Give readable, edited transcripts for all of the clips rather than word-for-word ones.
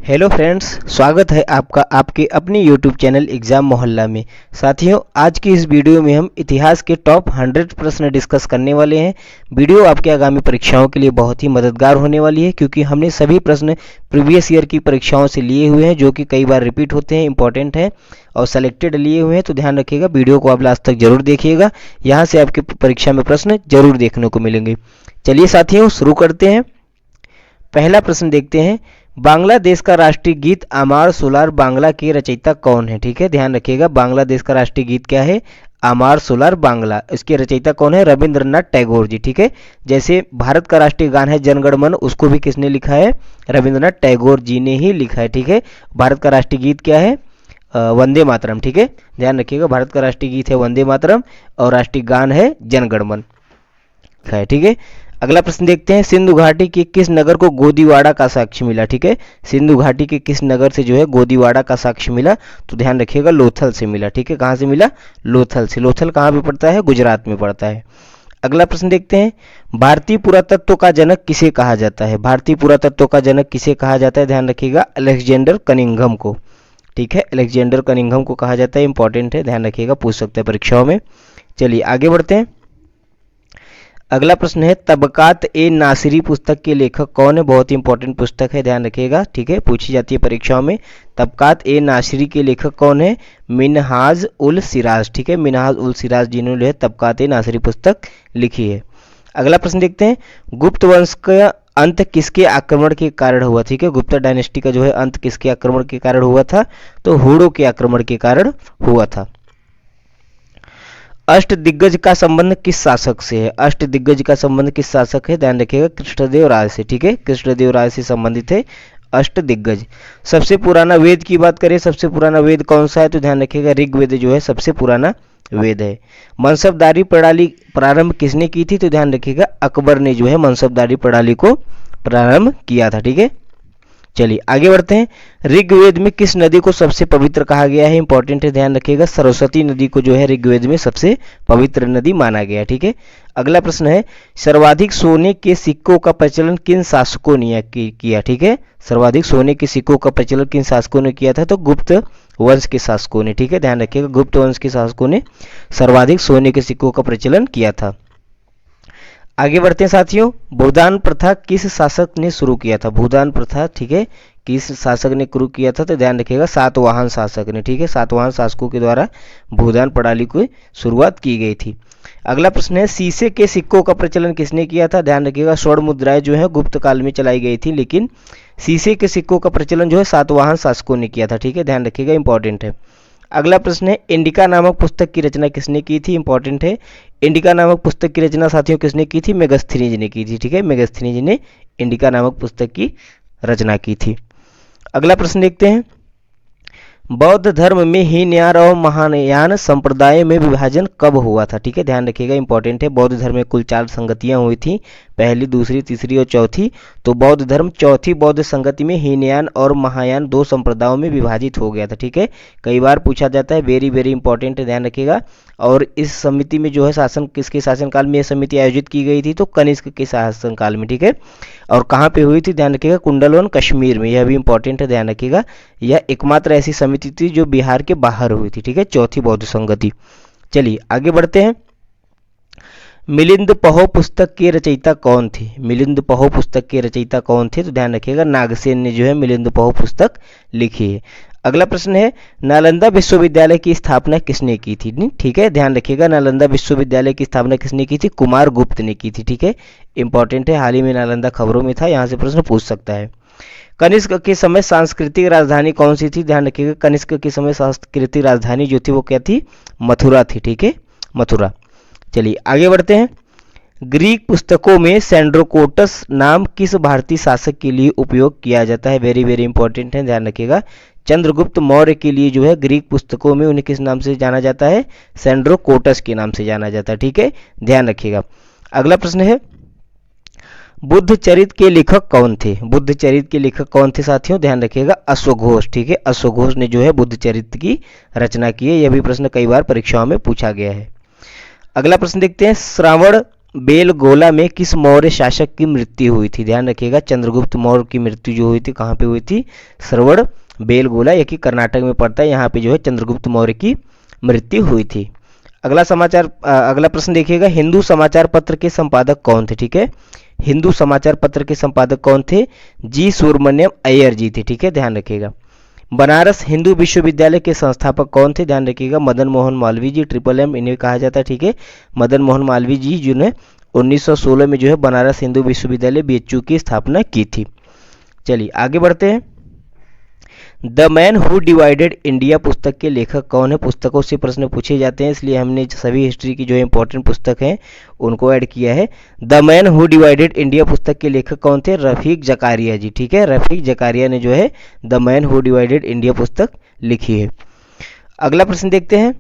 Hello friends, स्वागत है आपका आपके अपने यूट्यूब चैनल एग्ज़ाम मोहल्ला में। साथियों, आज की इस वीडियो में हम इतिहास के टॉप 100 प्रश्न डिस्कस करने वाले हैं। वीडियो आपके आगामी परीक्षाओं के लिए बहुत ही मददगार होने वाली है, क्योंकि हमने सभी प्रश्न प्रीवियस ईयर की परीक्षाओं से लिए हुए हैं, जो कि कई बार रिपीट होते हैं, इंपॉर्टेंट हैं और सेलेक्टेड लिए हुए हैं। तो ध्यान रखिएगा, वीडियो को आप लास्ट तक जरूर देखिएगा, यहाँ से आपके परीक्षा में प्रश्न जरूर देखने को मिलेंगे। चलिए साथियों, शुरू करते हैं। पहला प्रश्न देखते हैं, बांग्लादेश का राष्ट्रीय गीत आमार सोलार बांग्ला के रचयिता कौन है? ठीक है, ध्यान रखिएगा, बांग्लादेश का राष्ट्रीय गीत क्या है? आमार सोलार बांग्ला। इसके रचयिता कौन है? रविंद्रनाथ टैगोर जी। ठीक है, जैसे भारत का राष्ट्रीय गान है जन गण मन, उसको भी किसने लिखा है? रविंद्रनाथ टैगोर जी ने ही लिखा है। ठीक है, भारत का राष्ट्रीय गीत क्या है? वंदे मातरम। ठीक है, ध्यान रखिएगा, भारत का राष्ट्रीय गीत है वंदे मातरम और राष्ट्रीय गान है जन गण मन। ठीक है, अगला प्रश्न देखते हैं, सिंधु घाटी के किस नगर को गोदीवाड़ा का साक्ष्य मिला? ठीक है, सिंधु घाटी के किस नगर से जो है गोदीवाड़ा का साक्ष्य मिला? तो ध्यान रखिएगा, लोथल से मिला। ठीक है, कहाँ से मिला? लोथल से। लोथल कहाँ पे पड़ता है? गुजरात में पड़ता है। अगला प्रश्न देखते हैं, भारतीय पुरातत्व का जनक किसे कहा जाता है? भारतीय पुरातत्व का जनक किसे कहा जाता है? ध्यान रखिएगा, अलेक्जेंडर कनिंघम को। ठीक है, अलेक्जेंडर कनिंघम को कहा जाता है, इंपॉर्टेंट है, ध्यान रखिएगा, पूछ सकते हैं परीक्षाओं में। चलिए आगे बढ़ते हैं। अगला प्रश्न है, तबकात ए नासिरी पुस्तक के लेखक कौन है? बहुत ही इंपॉर्टेंट पुस्तक है, ध्यान रखिएगा। ठीक है, पूछी जाती है परीक्षाओं में। तबकात ए नासिरी के लेखक कौन है? मिनहाज उल सिराज। ठीक है, मिनहाज उल सिराज जिन्होंने जो है तबकात ए नासिरी पुस्तक लिखी है। अगला प्रश्न देखते हैं, गुप्त वंश का अंत किसके आक्रमण के कारण हुआ? ठीक है, गुप्ता डायनेस्टी का जो है अंत किसके आक्रमण के कारण हुआ था? तो हूणों के आक्रमण के कारण हुआ था। अष्टदिग्गज का संबंध किस शासक से है? अष्टदिग्गज का संबंध किस शासक है? ध्यान रखिएगा, कृष्णदेव राय से। ठीक है, कृष्णदेव राय से संबंधित है अष्टदिग्गज। सबसे पुराना वेद की बात करें, सबसे पुराना वेद कौन सा है? तो ध्यान रखिएगा, ऋग्वेद जो है सबसे पुराना वेद है। मनसबदारी प्रणाली प्रारंभ किसने की थी? तो ध्यान रखिएगा, अकबर ने जो है मनसबदारी प्रणाली को प्रारंभ किया था। ठीक है, चलिए आगे बढ़ते हैं। ऋग्वेद में किस नदी को सबसे पवित्र कहा गया है? इंपॉर्टेंट है, ध्यान रखिएगा, सरस्वती नदी को जो है ऋग्वेद में सबसे पवित्र नदी माना गया। ठीक है, अगला प्रश्न है, सर्वाधिक सोने के सिक्कों का प्रचलन किन शासकों ने किया? ठीक है, सर्वाधिक सोने के सिक्कों का प्रचलन किन शासकों ने किया था? तो गुप्त वंश के शासकों ने। ठीक है, ध्यान रखिएगा, गुप्त वंश के शासकों ने सर्वाधिक सोने के सिक्कों का प्रचलन किया था। आगे बढ़ते हैं साथियों, भूदान प्रथा किस शासक ने शुरू किया था? भूदान प्रथा, ठीक है, किस शासक ने शुरू किया था? तो ध्यान रखिएगा, सातवाहन शासक ने। ठीक है, सातवाहन शासकों के द्वारा भूदान प्रणाली की शुरुआत की गई थी। अगला प्रश्न है, शीशे के सिक्कों का प्रचलन किसने किया था? ध्यान रखिएगा, स्वर्ण मुद्राएं जो है गुप्त काल में चलाई गई थी, लेकिन शीशे के सिक्कों का प्रचलन जो है सातवाहन शासकों ने किया था। ठीक है, ध्यान रखिएगा, इंपॉर्टेंट है। अगला प्रश्न है, इंडिका नामक पुस्तक की रचना किसने की थी? इंपॉर्टेंट है, इंडिका नामक पुस्तक की रचना साथियों किसने की थी? मेगस्थनीज ने की थी। ठीक है, मेगस्थनीज ने इंडिका नामक पुस्तक की रचना की थी। अगला प्रश्न देखते हैं, बौद्ध धर्म में हीनयान और महायान संप्रदाय में विभाजन कब हुआ था? ठीक है, ध्यान रखिएगा, इंपॉर्टेंट है, बौद्ध धर्म में कुल 4 संगतियां हुई थी, पहली, दूसरी, तीसरी और चौथी। तो बौद्ध धर्म चौथी बौद्ध संगति में हीनयान और महायान 2 संप्रदायों में विभाजित हो गया था। ठीक है, कई बार पूछा जाता है, वेरी वेरी इंपॉर्टेंट है, ध्यान रखिएगा। और इस समिति में जो है शासन किसके शासनकाल में यह समिति आयोजित की गई थी? तो कनिष्क के शासनकाल में। ठीक है, और कहाँ पे हुई थी? ध्यान रखिएगा, कुंडलवन कश्मीर में, यह भी इंपॉर्टेंट है, ध्यान रखिएगा। यह एकमात्र ऐसी समिति थी जो बिहार के बाहर हुई थी। ठीक है, चौथी बौद्ध संगति। चलिए आगे बढ़ते हैं। मिलिंद पहो पुस्तक के रचयिता कौन थे? मिलिंद पहो पुस्तक के रचयिता कौन थे? तो ध्यान रखिएगा, नागसेन ने जो है मिलिंद पहो पुस्तक लिखी है। अगला प्रश्न है, नालंदा विश्वविद्यालय की स्थापना किसने की थी? ठीक है, ध्यान रखिएगा, नालंदा विश्वविद्यालय की स्थापना किसने की थी? कुमार गुप्त ने की थी। ठीक है, इंपॉर्टेंट है, हाल ही में नालंदा खबरों में था, यहाँ से प्रश्न पूछ सकता है। कनिष्क के समय सांस्कृतिक राजधानी कौन सी थी? ध्यान रखिएगा, कनिष्क के समय सांस्कृतिक राजधानी जो थी वो क्या थी? मथुरा थी। ठीक है, मथुरा। चलिए आगे बढ़ते हैं। ग्रीक पुस्तकों में सैंड्रोकोटस नाम किस भारतीय शासक के लिए उपयोग किया जाता है? वेरी वेरी इंपॉर्टेंट है, ध्यान रखिएगा, चंद्रगुप्त मौर्य के लिए जो है ग्रीक पुस्तकों में उन्हें किस नाम से जाना जाता है? सैंड्रोकोटस के नाम से जाना जाता है। ठीक है, ध्यान रखिएगा। अगला प्रश्न है, बुद्ध चरित के लेखक कौन थे? बुद्ध चरित के लेखक कौन थे साथियों? ध्यान रखिएगा, अश्वघोष। ठीक है, अश्वघोष ने जो है बुद्ध चरित की रचना की है, यह भी प्रश्न कई बार परीक्षाओं में पूछा गया है। अगला प्रश्न देखते हैं, श्रावण बेलगोला में किस मौर्य शासक की मृत्यु हुई थी? ध्यान रखिएगा, चंद्रगुप्त मौर्य की मृत्यु जो हुई थी कहाँ पे हुई थी? श्रवण बेलगोला, ये कि कर्नाटक में पड़ता है, यहाँ पे जो है चंद्रगुप्त मौर्य की मृत्यु हुई थी। अगला प्रश्न देखिएगा, हिंदू समाचार पत्र के संपादक कौन थे? ठीक है, हिंदू समाचार पत्र के संपादक कौन थे? जी सुब्रमण्यम अय्यर जी थे। ठीक है, ध्यान रखिएगा। बनारस हिंदू विश्वविद्यालय के संस्थापक कौन थे? ध्यान रखिएगा, मदन मोहन मालवीय जी, ट्रिपल एम इन्हें कहा जाता है। ठीक है, मदन मोहन मालवीय जी जिन्होंने 1916 में जो है बनारस हिंदू विश्वविद्यालय बीएचयू की स्थापना की थी। चलिए आगे बढ़ते हैं। The man who divided India पुस्तक के लेखक कौन है? पुस्तकों से प्रश्न पूछे जाते हैं, इसलिए हमने सभी हिस्ट्री की जो इंपॉर्टेंट पुस्तक हैं उनको ऐड किया है। The man who divided India पुस्तक के लेखक कौन थे? रफीक जकारिया जी। ठीक है, रफीक जकारिया ने जो है the man who divided India पुस्तक लिखी है। अगला प्रश्न देखते हैं,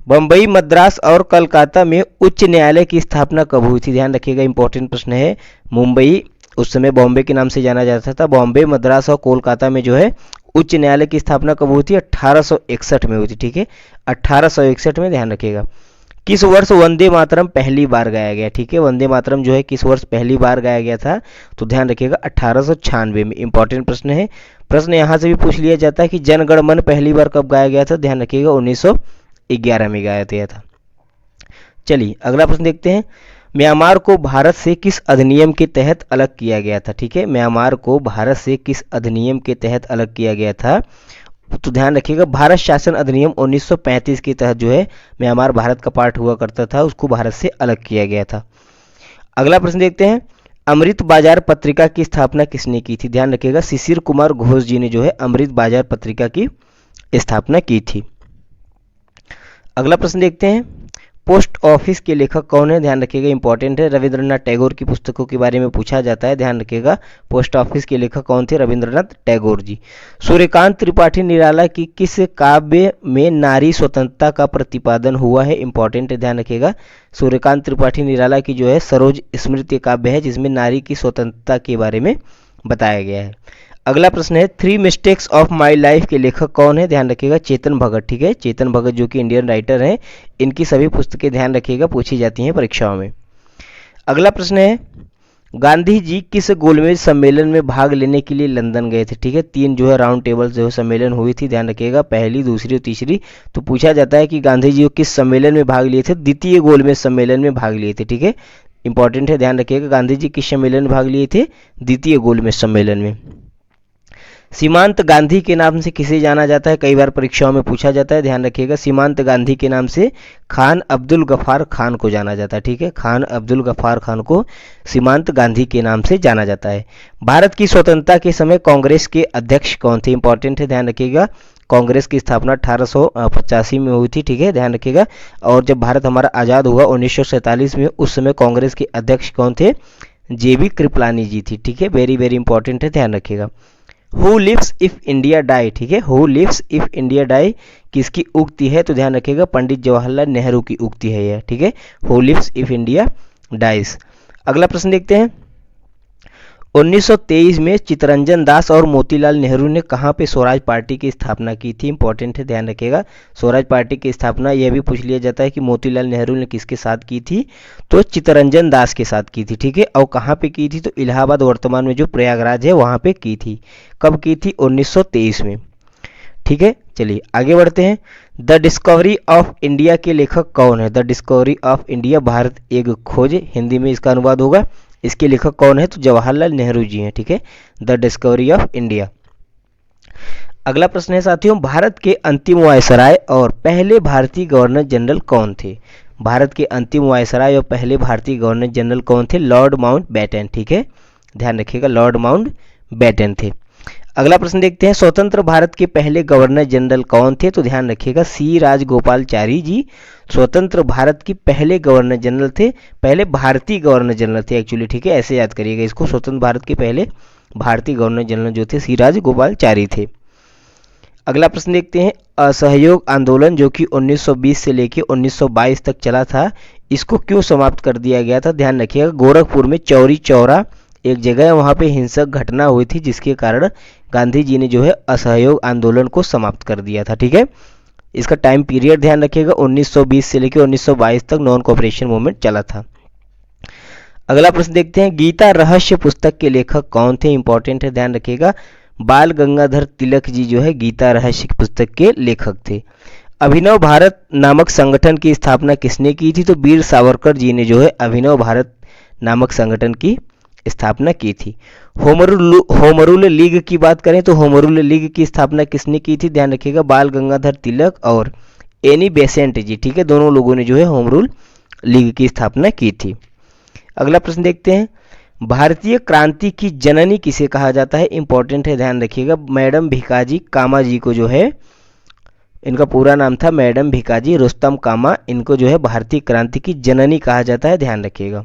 बम्बई, मद्रास और कलकत्ता में उच्च न्यायालय की स्थापना कब हुई थी? ध्यान रखिएगा, इंपॉर्टेंट प्रश्न है। मुंबई उस समय बॉम्बे के नाम से जाना जाता था, बॉम्बे, मद्रास और कोलकाता में जो है उच्च न्यायालय की स्थापना कब हुई थी? 1861 में हुई थी। ठीक है, 1861 में, ध्यान रखिएगा। किस वर्ष वंदे मातरम पहली बार गाया गया? ठीक है, वंदे मातरम जो है किस वर्ष पहली बार गाया गया था? तो ध्यान रखिएगा 1896 में। इंपॉर्टेंट प्रश्न है, प्रश्न यहाँ से भी पूछ लिया जाता है कि जन गण मन पहली बार कब गाया गया था? ध्यान रखिएगा 1911 में गाया गया था। चलिए अगला प्रश्न देखते हैं, म्यांमार को भारत से किस अधिनियम के तहत अलग किया गया था? ठीक है, म्यांमार को भारत से किस अधिनियम के तहत अलग किया गया था? तो ध्यान रखिएगा, भारत शासन अधिनियम 1935 के तहत जो है म्यांमार भारत का पार्ट हुआ करता था, उसको भारत से अलग किया गया था। अगला प्रश्न देखते हैं, अमृत बाजार पत्रिका की स्थापना किसने की थी? ध्यान रखिएगा, शिशिर कुमार घोष जी ने जो है अमृत बाजार पत्रिका की स्थापना की थी। अगला प्रश्न देखते हैं, पोस्ट ऑफिस के लेखक कौन है? ध्यान रखिएगा, इंपॉर्टेंट है, रविंद्रनाथ टैगोर की पुस्तकों के बारे में पूछा जाता है। ध्यान रखिएगा, पोस्ट ऑफिस के लेखक कौन थे? रविंद्रनाथ टैगोर जी। सूर्यकांत त्रिपाठी निराला की किस काव्य में नारी स्वतंत्रता का प्रतिपादन हुआ है? इंपॉर्टेंट है, ध्यान रखिएगा, सूर्यकांत त्रिपाठी निराला की जो है सरोज स्मृति काव्य है जिसमें नारी की स्वतंत्रता के बारे में बताया गया है। अगला प्रश्न है, 3 मिस्टेक्स ऑफ माई लाइफ के लेखक कौन है? ध्यान रखिएगा, चेतन भगत। ठीक है, चेतन भगत जो कि इंडियन राइटर हैं, इनकी सभी पुस्तकें ध्यान रखिएगा पूछी जाती हैं परीक्षाओं में। अगला प्रश्न है, गांधी जी किस गोलमेज सम्मेलन में भाग लेने के लिए लंदन गए थे? ठीक है, 3 जो है राउंड टेबल जो है सम्मेलन हुई थी, ध्यान रखिएगा, पहली, दूसरी और तीसरी। तो पूछा जाता है कि गांधी जी किस सम्मेलन में भाग लिए थे? द्वितीय गोलमेज सम्मेलन में भाग लिए थे। ठीक है, इंपॉर्टेंट है, ध्यान रखिएगा, गांधी जी किस सम्मेलन में भाग लिए थे? द्वितीय गोलमेज सम्मेलन में। सीमांत गांधी के नाम से किसे जाना जाता है? कई बार परीक्षाओं में पूछा जाता है, ध्यान रखिएगा, सीमांत गांधी के नाम से खान अब्दुल गफ्फार खान को जाना जाता है। ठीक है, खान अब्दुल गफ्फार खान को सीमांत गांधी के नाम से जाना जाता है। भारत की स्वतंत्रता के समय कांग्रेस के अध्यक्ष कौन थे? इंपॉर्टेंट है, ध्यान रखिएगा, कांग्रेस की स्थापना 1885 में हुई थी। ठीक है, ध्यान रखिएगा, और जब भारत हमारा आज़ाद हुआ 1947 में, उस समय कांग्रेस के अध्यक्ष कौन थे? जेबी कृपलानी जी थी। ठीक है, वेरी वेरी इंपॉर्टेंट है, ध्यान रखिएगा। Who lives if India die? ठीक है, who lives if India die किसकी उक्ति है? तो ध्यान रखिएगा, पंडित जवाहरलाल नेहरू की उक्ति है यह। ठीक है, who lives if India dies. अगला प्रश्न देखते हैं, 1923 में चित्तरंजन दास और मोतीलाल नेहरू ने कहाँ पे स्वराज पार्टी की स्थापना की थी? इंपॉर्टेंट है, ध्यान रखिएगा, स्वराज पार्टी की स्थापना यह भी पूछ लिया जाता है कि मोतीलाल नेहरू ने किसके साथ की थी? तो चित्तरंजन दास के साथ की थी। ठीक है, और कहाँ पे की थी? तो इलाहाबाद, वर्तमान में जो प्रयागराज है, वहाँ पे की थी। कब की थी? 1923 में। ठीक है, चलिए आगे बढ़ते हैं। द डिस्कवरी ऑफ इंडिया के लेखक कौन है? The discovery of India, Bharat एक खोज, हिंदी में इसका अनुवाद होगा। इसके लेखक कौन है? तो जवाहरलाल नेहरू जी हैं। ठीक है, द डिस्कवरी ऑफ इंडिया। अगला प्रश्न है साथियों, भारत के अंतिम वायसराय और पहले भारतीय गवर्नर जनरल कौन थे? भारत के अंतिम वायसराय और पहले भारतीय गवर्नर जनरल कौन थे? Lord Mountbatten. ठीक है, ध्यान रखिएगा, लॉर्ड माउंटबेटन थे। अगला प्रश्न देखते हैं, स्वतंत्र भारत के पहले गवर्नर जनरल कौन थे? तो ध्यान रखिएगा, सी राजगोपालचारी जी स्वतंत्र भारत के पहले गवर्नर जनरल थे, पहले भारतीय गवर्नर जनरल थे एक्चुअली। ठीक है, ऐसे याद करिएगा इसको, स्वतंत्र भारत के पहले भारतीय गवर्नर जनरल जो थे सी राजगोपालचारी थे। अगला प्रश्न देखते हैं, असहयोग आंदोलन जो कि 1920 से लेकर 1922 तक चला था, इसको क्यों समाप्त कर दिया गया था? ध्यान रखिएगा, गोरखपुर में चौरी चौरा एक जगह है, वहाँ पे हिंसक घटना हुई थी जिसके कारण गांधी जी ने जो है असहयोग आंदोलन को समाप्त कर दिया था। ठीक है, इसका टाइम पीरियड ध्यान रखिएगा, 1920 से लेकर 1922 तक नॉन कोऑपरेशन मूवमेंट चला था। अगला प्रश्न देखते हैं, गीता रहस्य पुस्तक के लेखक कौन थे? इंपॉर्टेंट है, ध्यान रखिएगा। बाल गंगाधर तिलक जी जो है गीता रहस्य पुस्तक के लेखक थे। अभिनव भारत नामक संगठन की स्थापना किसने की थी? तो वीर सावरकर जी ने जो है अभिनव भारत नामक संगठन की स्थापना की थी। होमरूल लीग की बात करें तो होमरूल लीग की स्थापना किसने की थी? ध्यान रखिएगा, बाल गंगाधर तिलक और एनी बेसेंट जी, ठीक है, दोनों लोगों ने जो है होमरूल लीग की स्थापना की थी। अगला प्रश्न देखते हैं, भारतीय क्रांति की जननी किसे कहा जाता है? इंपॉर्टेंट है, ध्यान रखिएगा। मैडम भिकाजी कामा जी को जो है, इनका पूरा नाम था मैडम भिकाजी रुस्तम कामा, इनको जो है भारतीय क्रांति की जननी कहा जाता है, ध्यान रखिएगा।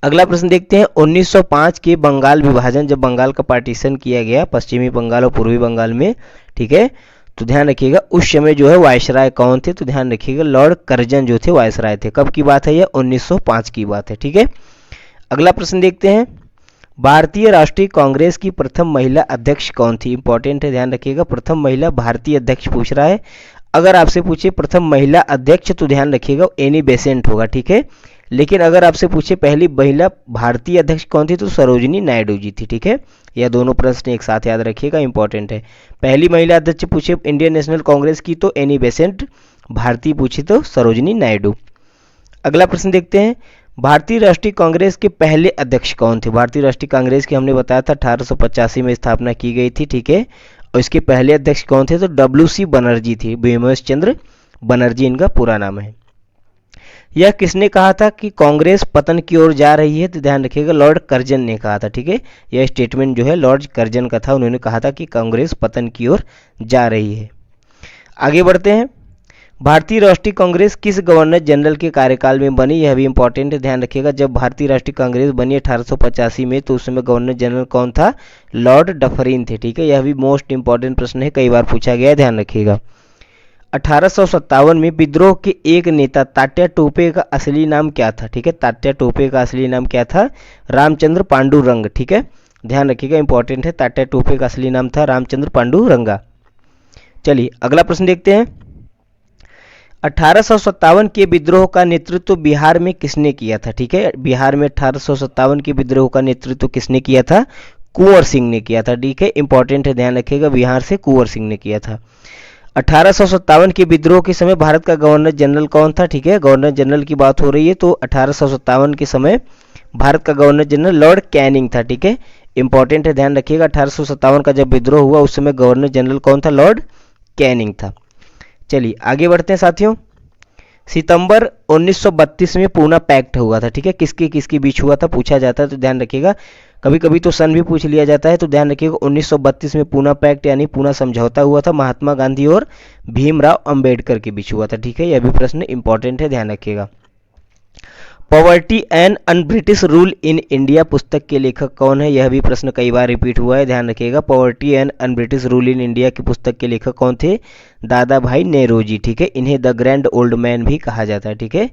अगला प्रश्न देखते हैं, 1905 के बंगाल विभाजन, जब बंगाल का पार्टीशन किया गया पश्चिमी बंगाल और पूर्वी बंगाल में, ठीक है, तो ध्यान रखिएगा उस समय जो है वायसराय कौन थे? तो ध्यान रखिएगा लॉर्ड कर्जन जो थे वायसराय थे। कब की बात है? यह 1905 की बात है, ठीक है। अगला प्रश्न देखते हैं, भारतीय राष्ट्रीय कांग्रेस की प्रथम महिला अध्यक्ष कौन थी? इंपॉर्टेंट है, ध्यान रखिएगा। प्रथम महिला भारतीय अध्यक्ष पूछ रहा है। अगर आपसे पूछे प्रथम महिला अध्यक्ष तो ध्यान रखिएगा एनी बेसेंट होगा, ठीक है। लेकिन अगर आपसे पूछे पहली महिला भारतीय अध्यक्ष कौन थी तो सरोजिनी नायडू जी थी, ठीक है। यह दोनों प्रश्न एक साथ याद रखिएगा, इंपॉर्टेंट है। पहली महिला अध्यक्ष पूछे इंडियन नेशनल कांग्रेस की तो एनी बेसेंट, भारतीय पूछे तो सरोजिनी नायडू। अगला प्रश्न देखते हैं, भारतीय राष्ट्रीय कांग्रेस के पहले अध्यक्ष कौन थे? भारतीय राष्ट्रीय कांग्रेस की हमने बताया था 1885 में स्थापना की गई थी, ठीक है। और इसके पहले अध्यक्ष कौन थे? तो डब्ल्यू.सी. बनर्जी थी, बीएमएस चंद्र बनर्जी इनका पूरा नाम है। यह किसने कहा था कि कांग्रेस पतन की ओर जा रही है? तो ध्यान रखिएगा लॉर्ड कर्जन ने कहा था, ठीक है। यह स्टेटमेंट जो है लॉर्ड कर्जन का था, उन्होंने कहा था कि कांग्रेस पतन की ओर जा रही है। आगे बढ़ते हैं, भारतीय राष्ट्रीय कांग्रेस किस गवर्नर जनरल के कार्यकाल में बनी? यह भी इंपॉर्टेंट है, ध्यान रखिएगा। जब भारतीय राष्ट्रीय कांग्रेस बनी 1885 में तो उस समय गवर्नर जनरल कौन था? लॉर्ड डफरिन थे, ठीक है। यह भी मोस्ट इंपॉर्टेंट प्रश्न है, कई बार पूछा गया है, ध्यान रखिएगा। 1857 में विद्रोह के एक नेता तात्या टोपे का असली नाम क्या था? ठीक है, तात्या टोपे का असली नाम क्या था? रामचंद्र पांडुरंग, ठीक है, ध्यान रखिएगा, इंपॉर्टेंट है। तात्या टोपे का असली नाम था रामचंद्र पांडुरंगा। चलिए अगला प्रश्न देखते हैं, 1857 के विद्रोह का नेतृत्व बिहार में किसने किया था? ठीक है, बिहार में 1857 के विद्रोह का नेतृत्व किसने किया था? कुंवर सिंह ने किया था, ठीक है, इंपॉर्टेंट है, ध्यान रखिएगा, बिहार से कुंवर सिंह ने किया था। 1857 के विद्रोह के समय भारत का गवर्नर जनरल कौन था? ठीक है, गवर्नर जनरल की बात हो रही है तो 1857 के समय भारत का गवर्नर जनरल लॉर्ड कैनिंग था, ठीक है, इंपॉर्टेंट है, ध्यान रखिएगा। 1857 का जब विद्रोह हुआ उस समय गवर्नर जनरल कौन था? लॉर्ड कैनिंग था। चलिए आगे बढ़ते हैं साथियों, सितंबर 1932 में पूना पैक्ट हुआ था, ठीक है, किसके किसके बीच हुआ था पूछा जाता है तो ध्यान रखिएगा, कभी कभी तो सन भी पूछ लिया जाता है तो ध्यान रखिएगा। 1932 में पूना पैक्ट यानी पूना समझौता हुआ था, महात्मा गांधी और भीमराव अंबेडकर के बीच हुआ था, ठीक है, यह भी प्रश्न इंपॉर्टेंट है, ध्यान रखिएगा। Poverty and un British rule in India पुस्तक के लेखक कौन है? यह भी प्रश्न कई बार रिपीट हुआ है, ध्यान रखिएगा। Poverty and un British rule in India की पुस्तक के लेखक कौन थे? दादा भाई नेहरू, ठीक है, इन्हें द ग्रैंड ओल्ड मैन भी कहा जाता है, ठीक है।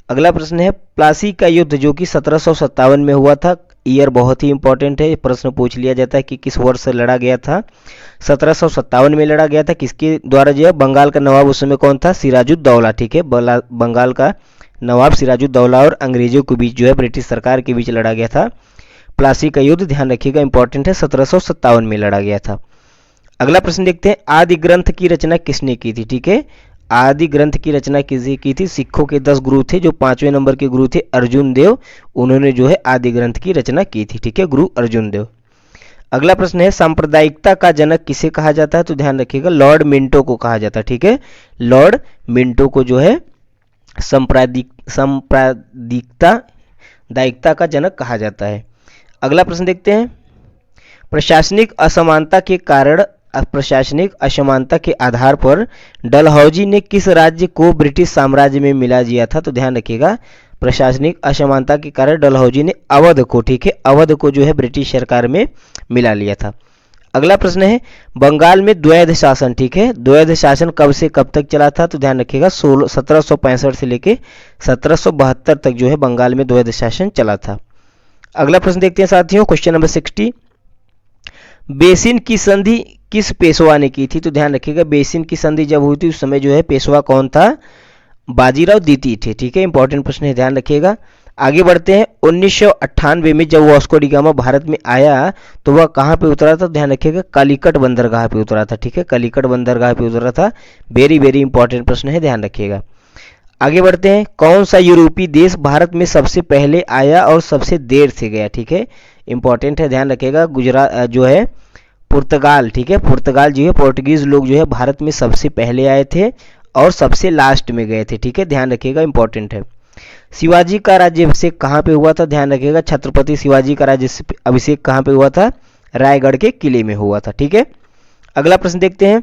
अगला प्रश्न है, प्लासी का युद्ध जो कि 1757 में हुआ था, ईयर बहुत ही इंपॉर्टेंट है, प्रश्न पूछ लिया जाता है कि किस वर्ष से लड़ा गया था? 1757 में लड़ा गया था, किसके द्वारा जो है? बंगाल का नवाब उस समय कौन था? सिराजुद्दौला, ठीक है, बंगाल का नवाब सिराजुद्दौला और अंग्रेजों के बीच जो है ब्रिटिश सरकार के बीच लड़ा गया था प्लासी का युद्ध, ध्यान रखिएगा, इंपॉर्टेंट है, 1757 में लड़ा गया था। अगला प्रश्न देखते हैं, आदि ग्रंथ की रचना किसने की थी? ठीक है, आदि ग्रंथ की रचना किसने की थी? सिखों के 10 गुरु थे, जो 5वें नंबर के गुरु थे अर्जुन देव, उन्होंने जो है आदि ग्रंथ की रचना की थी, ठीक है, गुरु अर्जुन देव। अगला प्रश्न है, सांप्रदायिकता का जनक किसे कहा जाता है? तो ध्यान रखिएगा लॉर्ड मिंटो को कहा जाता है, ठीक है, लॉर्ड मिंटो को जो है सांप्रदायिकता का जनक कहा जाता है। अगला प्रश्न देखते हैं, प्रशासनिक असमानता के आधार पर डलहौजी ने किस राज्य को ब्रिटिश साम्राज्य में मिला दिया था? तो ध्यान रखिएगा, प्रशासनिक असमानता के कारण डलहौजी ने अवध को, ठीक है, अवध को जो है ब्रिटिश सरकार में मिला लिया था। अगला प्रश्न है, बंगाल में द्वैध शासन, ठीक है, द्वैध शासन कब से कब तक चला था? तो ध्यान रखिएगा 1765 से लेके 1772 तक जो है बंगाल में द्वैध शासन चला था। अगला प्रश्न देखते हैं साथियों, क्वेश्चन नंबर 60, बेसिन की संधि किस पेशवा ने की थी? तो ध्यान रखिएगा, बेसिन की संधि जब हुई थी उस समय जो है पेशवा कौन था? बाजीराव द्वितीय थे, ठीक है, इंपॉर्टेंट प्रश्न है, ध्यान रखिएगा। आगे बढ़ते हैं। 1998 में जब वास्को डी गामा भारत में आया तो वह कहाँ पे उतरा था? ध्यान रखिएगा, कालीकट बंदरगाह पे उतरा था। ठीक है, कालीकट बंदरगाह पे उतरा था। वेरी वेरी इंपॉर्टेंट प्रश्न है, ध्यान रखिएगा। आगे बढ़ते हैं। कौन सा यूरोपीय देश भारत में सबसे पहले आया और सबसे देर से गया? ठीक है, इंपॉर्टेंट है, ध्यान रखिएगा। गुजरात जो है पुर्तगाल। ठीक है, पुर्तगाल जो है, पोर्टुगीज लोग जो है भारत में सबसे पहले आए थे और सबसे लास्ट में गए थे। ठीक है, ध्यान रखिएगा, इंपॉर्टेंट है। शिवाजी का राज्याभिषेक कहाँ पे हुआ था? ध्यान रखिएगा, छत्रपति शिवाजी का राज्याभिषेक कहाँ पे हुआ था? रायगढ़ के किले में हुआ था। ठीक है, अगला प्रश्न देखते हैं।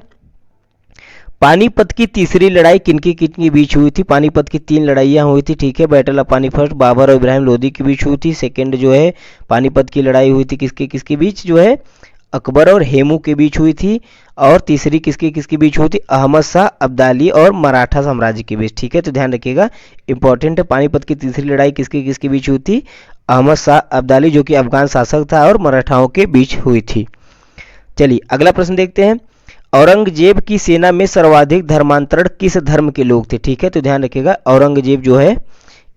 पानीपत की तीसरी लड़ाई किनके किनके बीच हुई थी? पानीपत की 3 लड़ाइयाँ हुई थी। ठीक है, बैटल ऑफ पानीपत बाबर और इब्राहिम लोदी के बीच हुई थी। सेकंड जो है पानीपत की लड़ाई हुई थी किसके किसके बीच? जो है अकबर और हेमू के बीच हुई थी। और तीसरी किसके किसके बीच हुई थी? अहमद शाह अब्दाली और मराठा साम्राज्य के बीच। ठीक है, तो ध्यान रखिएगा, इंपॉर्टेंट है। पानीपत की तीसरी लड़ाई किसके किसके बीच हुई थी? अहमद शाह अब्दाली जो कि अफगान शासक था और मराठाओं के बीच हुई थी। चलिए अगला प्रश्न देखते हैं। औरंगजेब की सेना में सर्वाधिक धर्मांतरण किस धर्म के लोग थे? ठीक है, तो ध्यान रखिएगा, औरंगजेब जो है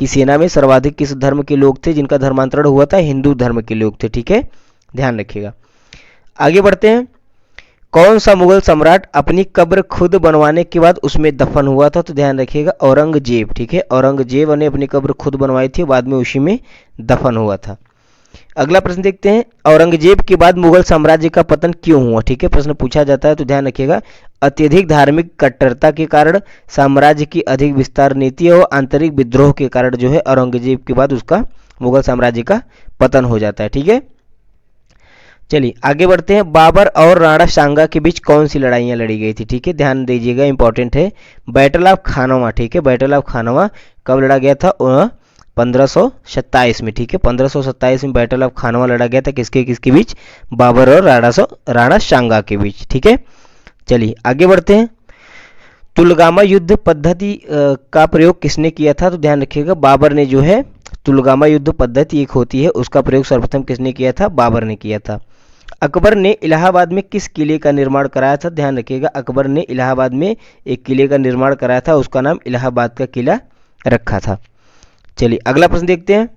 की सेना में सर्वाधिक किस धर्म के लोग थे जिनका धर्मांतरण हुआ था? हिंदू धर्म के लोग थे। ठीक है, ध्यान रखिएगा। आगे बढ़ते हैं। कौन सा मुगल सम्राट अपनी कब्र खुद बनवाने के बाद उसमें दफन हुआ था? तो ध्यान रखिएगा, औरंगजेब। ठीक है, औरंगजेब ने अपनी कब्र खुद बनवाई थी, बाद में उसी में दफन हुआ था। अगला प्रश्न देखते हैं। औरंगजेब के बाद मुगल साम्राज्य का पतन क्यों हुआ? ठीक है, प्रश्न पूछा जाता है, तो ध्यान रखिएगा, अत्यधिक धार्मिक कट्टरता के कारण, साम्राज्य की अधिक विस्तार नीति और आंतरिक विद्रोह के कारण जो है औरंगजेब के बाद उसका मुगल साम्राज्य का पतन हो जाता है। ठीक है, चलिए आगे बढ़ते हैं। बाबर और राणा सांगा के बीच कौन सी लड़ाइयाँ लड़ी गई थी? ठीक है, ध्यान दीजिएगा, इंपॉर्टेंट है। बैटल ऑफ खानवा। ठीक है, बैटल ऑफ खानवा कब लड़ा गया था? 1527 में। ठीक है, 1527 में बैटल ऑफ खानवा लड़ा गया था। किसके किसके बीच? बाबर और राणा सांगा के बीच। ठीक है, चलिए आगे बढ़ते हैं। तुलगामा युद्ध पद्धति का प्रयोग किसने किया था? तो ध्यान रखिएगा, बाबर ने जो है तुलगामा युद्ध पद्धति एक होती है, उसका प्रयोग सर्वप्रथम किसने किया था? बाबर ने किया था। अकबर ने इलाहाबाद में किस किले का निर्माण कराया था? ध्यान रखिएगा, अकबर ने इलाहाबाद में एक किले का निर्माण कराया था, उसका नाम इलाहाबाद का किला रखा था। चलिए अगला प्रश्न देखते हैं।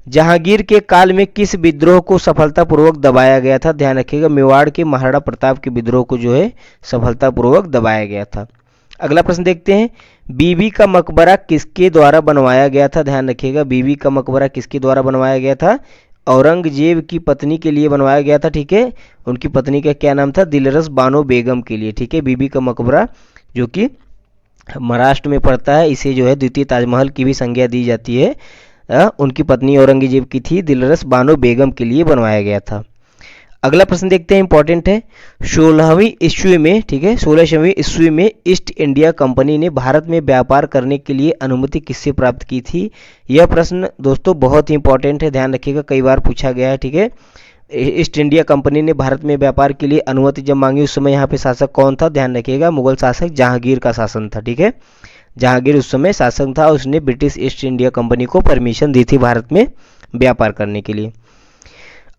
जहांगीर के काल में किस विद्रोह को सफलतापूर्वक दबाया गया था? ध्यान रखिएगा, मेवाड़ के महाराणा प्रताप के विद्रोह को जो है सफलतापूर्वक दबाया गया था। अगला प्रश्न देखते हैं। बीबी का मकबरा किसके द्वारा बनवाया गया था? ध्यान रखिएगा, बीबी का मकबरा किसके द्वारा बनवाया गया था? औरंगजेब की पत्नी के लिए बनवाया गया था। ठीक है, उनकी पत्नी का क्या नाम था? दिलरस बानो बेगम के लिए। ठीक है, बीबी का मकबरा जो कि महाराष्ट्र में पड़ता है, इसे जो है द्वितीय ताजमहल की भी संज्ञा दी जाती है। उनकी पत्नी औरंगजेब की थी, दिलरस बानो बेगम के लिए बनवाया गया था। अगला प्रश्न देखते हैं, इंपॉर्टेंट है। 16वीं ईस्वी में, ठीक है, 16वीं ईस्वी में ईस्ट इंडिया कंपनी ने भारत में व्यापार करने के लिए अनुमति किससे प्राप्त की थी? यह प्रश्न दोस्तों बहुत ही इंपॉर्टेंट है, ध्यान रखिएगा, कई बार पूछा गया है। ठीक है, ईस्ट इंडिया कंपनी ने भारत में व्यापार के लिए अनुमति जब मांगी उस समय यहाँ पे शासक कौन था? ध्यान रखिएगा, मुगल शासक जहांगीर का शासन था। ठीक है, जहांगीर उस समय शासक था, उसने ब्रिटिश ईस्ट इंडिया कंपनी को परमिशन दी थी भारत में व्यापार करने के लिए।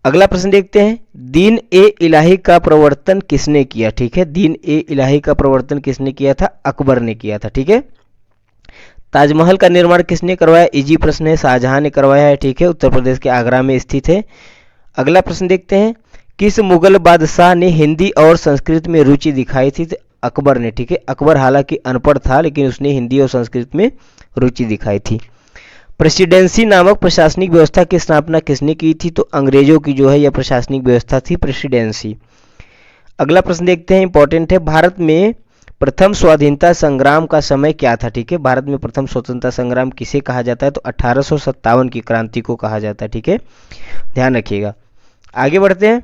अगला प्रश्न देखते हैं। दीन ए इलाही का प्रवर्तन किसने किया? ठीक है, दीन ए इलाही का प्रवर्तन किसने किया था? अकबर ने किया था। ठीक है, ताजमहल का निर्माण किसने करवाया? इजी प्रश्न है, शाहजहां ने करवाया है। ठीक है, उत्तर प्रदेश के आगरा में स्थित है। अगला प्रश्न देखते हैं। किस मुगल बादशाह ने हिंदी और संस्कृत में रुचि दिखाई थी? तो अकबर ने। ठीक है, अकबर हालांकि अनपढ़ था लेकिन उसने हिंदी और संस्कृत में रुचि दिखाई थी। प्रेसिडेंसी नामक प्रशासनिक व्यवस्था की स्थापना किसने की थी? तो अंग्रेजों की जो है यह प्रशासनिक व्यवस्था थी, प्रेसिडेंसी। अगला प्रश्न देखते हैं, इंपॉर्टेंट है। भारत में प्रथम स्वाधीनता संग्राम का समय क्या था? ठीक है, भारत में प्रथम स्वतंत्रता संग्राम किसे कहा जाता है? तो 1857 की क्रांति को कहा जाता है। ठीक है, ध्यान रखिएगा। आगे बढ़ते हैं।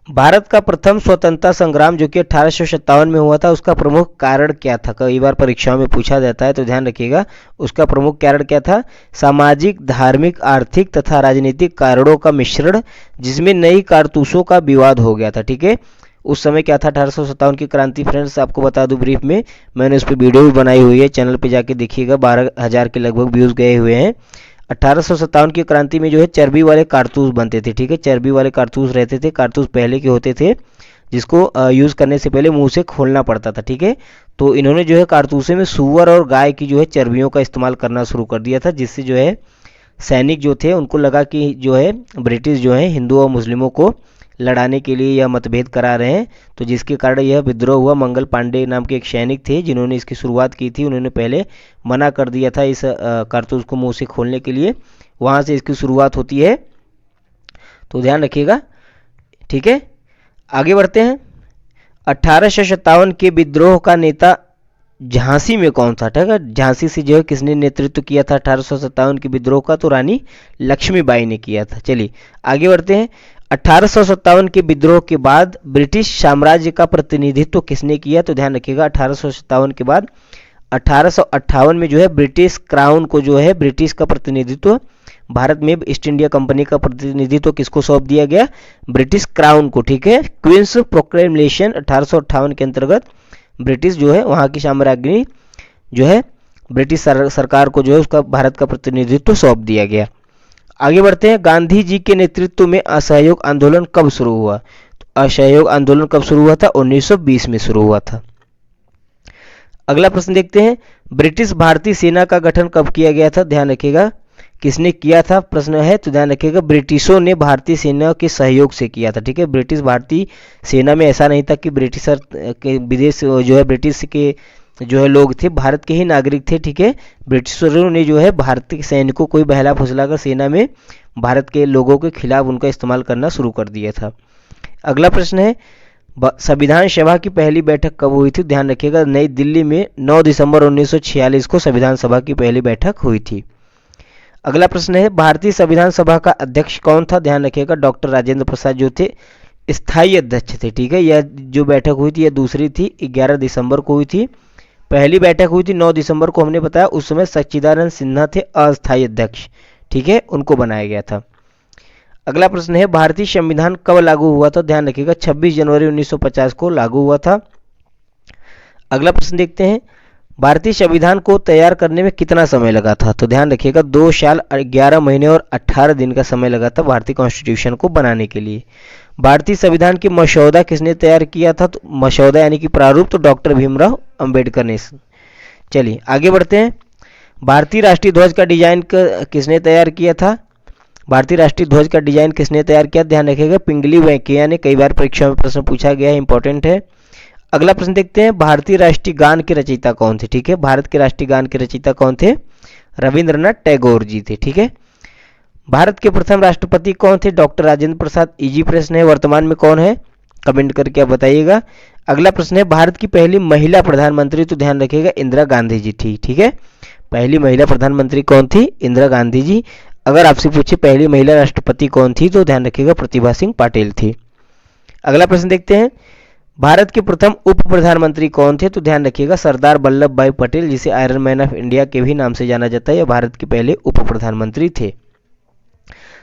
भारत का प्रथम स्वतंत्रता संग्राम जो कि 1857 में हुआ था, उसका प्रमुख कारण क्या था? कई बार परीक्षाओं में पूछा जाता है, तो ध्यान रखिएगा, उसका प्रमुख कारण क्या था? सामाजिक, धार्मिक, आर्थिक तथा राजनीतिक कारणों का मिश्रण, जिसमें नई कारतूसों का विवाद हो गया था। ठीक है, उस समय क्या था? 1857 की क्रांति। फ्रेंड्स आपको बता दूं ब्रीफ में, मैंने उस पर वीडियो भी बनाई हुई है, चैनल पे जाके देखिएगा, 12,000 के लगभग व्यूज गए हुए हैं। 1857 की क्रांति में जो है चर्बी वाले कारतूस बनते थे। ठीक है, चर्बी वाले कारतूस रहते थे, कारतूस पहले के होते थे जिसको यूज़ करने से पहले मुंह से खोलना पड़ता था, ठीक है। तो इन्होंने जो है कारतूसे में सूअर और गाय की जो है चर्बियों का इस्तेमाल करना शुरू कर दिया था, जिससे जो है सैनिक जो थे उनको लगा कि जो है ब्रिटिश जो है हिंदुओं और मुस्लिमों को लड़ाने के लिए यह मतभेद करा रहे हैं, तो जिसके कारण यह विद्रोह हुआ। मंगल पांडे नाम के एक सैनिक थे जिन्होंने इसकी शुरुआत की थी, उन्होंने पहले मना कर दिया था इस कारतूस को मुंह से खोलने के लिए, वहाँ से इसकी शुरुआत होती है, तो ध्यान रखिएगा, ठीक है। आगे बढ़ते हैं। 1857 के विद्रोह का नेता झांसी में कौन था, ठीक है। झांसी से जो है किसने नेतृत्व किया था 1857 के विद्रोह का, तो रानी लक्ष्मीबाई ने किया था। चलिए आगे बढ़ते हैं। 1857 के विद्रोह के बाद ब्रिटिश साम्राज्य का प्रतिनिधित्व किसने किया, तो ध्यान रखिएगा 1857 के बाद 1858 में जो है ब्रिटिश क्राउन को जो है ब्रिटिश का प्रतिनिधित्व भारत में ईस्ट इंडिया कंपनी का प्रतिनिधित्व किसको सौंप दिया गया, ब्रिटिश क्राउन को, ठीक है। क्वींस प्रोक्लेमेशन 1858 के अंतर्गत ब्रिटिश जो है वहाँ की साम्राज्ञी जो है ब्रिटिश सरकार को जो है उसका भारत का प्रतिनिधित्व सौंप दिया गया। आगे बढ़ते हैं। गांधी जी के नेतृत्व में असहयोग आंदोलन कब शुरू हुआ, तो असहयोग आंदोलन कब शुरू हुआ था, 1920 में शुरू हुआ था। अगला प्रश्न देखते हैं। ब्रिटिश भारतीय सेना का गठन कब किया गया था, ध्यान रखिएगा किसने किया था प्रश्न है, तो ध्यान रखिएगा ब्रिटिशों ने भारतीय सेना के सहयोग से किया था, ठीक है। ब्रिटिश भारतीय सेना में ऐसा नहीं था कि ब्रिटिशर के विदेश जो है ब्रिटिश के जो है लोग थे, भारत के ही नागरिक थे, ठीक है। ब्रिटिशरों ने जो है भारतीय सैनिकों को बहला फुसलाकर सेना में भारत के लोगों के खिलाफ उनका इस्तेमाल करना शुरू कर दिया था। अगला प्रश्न है। संविधान सभा की पहली बैठक कब हुई थी, ध्यान रखिएगा नई दिल्ली में 9 दिसंबर 1946 को संविधान सभा की पहली बैठक हुई थी। अगला प्रश्न है। भारतीय संविधान सभा का अध्यक्ष कौन था, ध्यान रखिएगा डॉक्टर राजेंद्र प्रसाद जो थे स्थायी अध्यक्ष थे, ठीक है। यह जो बैठक हुई थी यह दूसरी थी, 11 दिसंबर को हुई थी। पहली बैठक हुई थी 9 दिसंबर को, हमने बताया उस समय सच्चिदानंद सिन्हा थे अस्थायी अध्यक्ष, ठीक है, उनको बनाया गया था। अगला प्रश्न है। भारतीय संविधान कब लागू हुआ था, ध्यान रखिएगा 26 जनवरी 1950 को लागू हुआ था। अगला प्रश्न देखते हैं। भारतीय संविधान को तैयार करने में कितना समय लगा था, तो ध्यान रखिएगा 2 साल 11 महीने और 18 दिन का समय लगा था भारतीय कॉन्स्टिट्यूशन को बनाने के लिए। भारतीय संविधान की मसौदा किसने तैयार किया था, तो मसौदा यानी कि प्रारूप तो डॉक्टर भीमराव अंबेडकर ने। चलिए आगे बढ़ते हैं। भारतीय राष्ट्रीय ध्वज का डिजाइन किसने तैयार किया था, भारतीय राष्ट्रीय ध्वज का डिजाइन किसने तैयार किया, ध्यान रखिएगा पिंगली वेंकैया ने, कई बार परीक्षा में प्रश्न पूछा गया है, इंपॉर्टेंट है। अगला प्रश्न देखते हैं। भारतीय राष्ट्रीय गान के रचयिता कौन थे, ठीक है। भारत के राष्ट्रीय गान के रचयिता कौन थे, रविंद्रनाथ टैगोर जी थे, ठीक है। भारत के प्रथम राष्ट्रपति कौन थे, डॉक्टर राजेंद्र प्रसाद। इजी प्रश्न है। वर्तमान में कौन है, कमेंट करके आप बताइएगा। अगला प्रश्न है। भारत की पहली महिला प्रधानमंत्री, तो ध्यान रखिएगा इंदिरा गांधी जी थी, ठीक है। पहली महिला प्रधानमंत्री कौन थी, इंदिरा गांधी जी। अगर आपसे पूछे पहली महिला राष्ट्रपति कौन थी, तो ध्यान रखिएगा प्रतिभा सिंह पाटिल थी। अगला प्रश्न देखते हैं। भारत के प्रथम उप प्रधानमंत्री कौन थे, तो ध्यान रखिएगा सरदार वल्लभ भाई पटेल, जिसे आयरन मैन ऑफ इंडिया के भी नाम से जाना जाता है, यह भारत के पहले उप प्रधानमंत्री थे।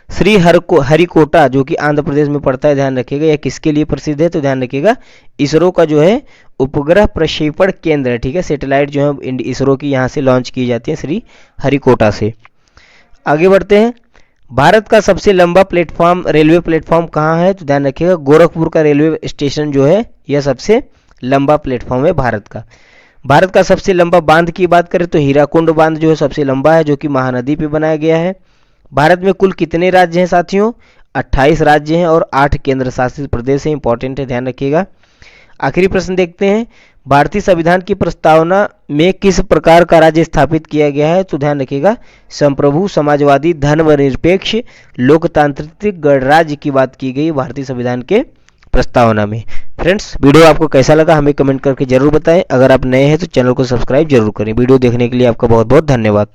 श्री हरिकोटा जो कि आंध्र प्रदेश में पड़ता है, ध्यान रखिएगा यह किसके लिए प्रसिद्ध है, तो ध्यान रखिएगा इसरो का जो है उपग्रह प्रक्षेपण केंद्र है, ठीक है। सैटेलाइट जो है इसरो की यहाँ से लॉन्च की जाती है श्री हरिकोटा से। आगे बढ़ते हैं। भारत का सबसे लंबा प्लेटफॉर्म रेलवे प्लेटफॉर्म कहाँ है, तो ध्यान रखिएगा गोरखपुर का रेलवे स्टेशन जो है यह सबसे लंबा प्लेटफॉर्म है भारत का। भारत का सबसे लंबा बांध की बात करें तो हीराकुंड बांध जो है सबसे लंबा है, जो कि महानदी पे बनाया गया है। भारत में कुल कितने राज्य हैं साथियों, 28 राज्य हैं और 8 केंद्र शासित प्रदेश हैं, इंपॉर्टेंट है, ध्यान रखिएगा। आखिरी प्रश्न देखते हैं। भारतीय संविधान की प्रस्तावना में किस प्रकार का राज्य स्थापित किया गया है, तो ध्यान रखिएगा संप्रभु, समाजवादी, धर्मनिरपेक्ष, लोकतांत्रिक गणराज्य की बात की गई भारतीय संविधान के प्रस्तावना में। फ्रेंड्स वीडियो आपको कैसा लगा हमें कमेंट करके जरूर बताएं। अगर आप नए हैं तो चैनल को सब्सक्राइब जरूर करें। वीडियो देखने के लिए आपका बहुत बहुत धन्यवाद।